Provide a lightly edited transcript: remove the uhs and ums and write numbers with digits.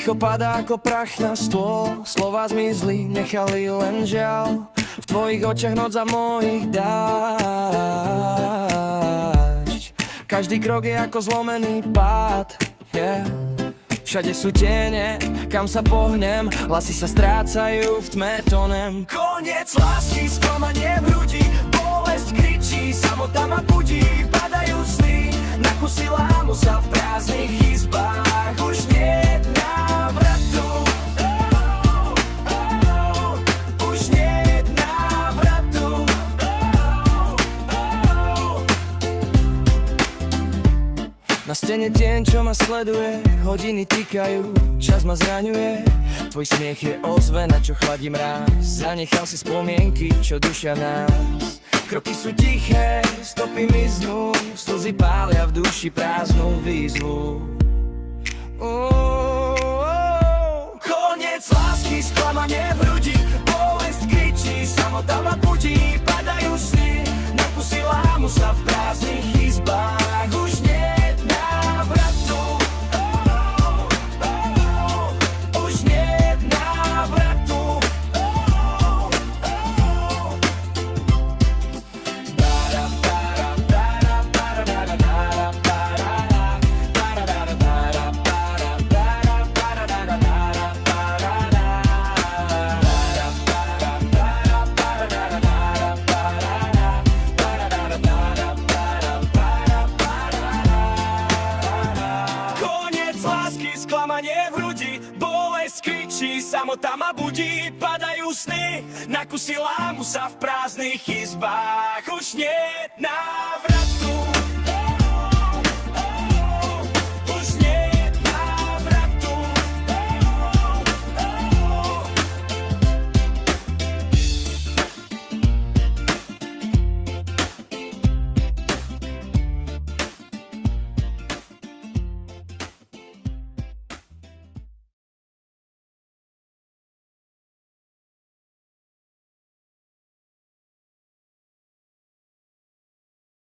Ticho padá ako prach na stôl, slova zmizli, nechali len žiaľ. V tvojich očiach noc a mojich dážď. Každý krok je ako zlomený pád, yeah. Všade sú tiene, kam sa pohnem, hlasy sa strácajú v tme tonem. Koniec lásky, sklamanie v hrudi, bolesť kričí, samota ma budí. Padajú sny, na kusy lámu sa v prázdnych izbách. Už nie návratu, už nie návratu. Na stene tieň, čo ma sleduje, hodiny týkajú, čas ma zraňuje. Tvoj smiech je ozvena, čo chladí mráz. Zanechal si spomienky, čo dušia nás. Kroky sú tiché, stopy miznú, slzy pália v duši prázdnu výzvu. Koniec lásky, sklamanie v hrudi, bolesť kričí, samota ma budí. Padajú sny, na kusy lámu sa v prázdnych izbách. Už nie návratu, už nie návratu. Sklamanie v hrudi, bolesť kričí, samota ma budí. Padajú sny, na kusy lámu sa v prázdnych izbách. Už nie návratu.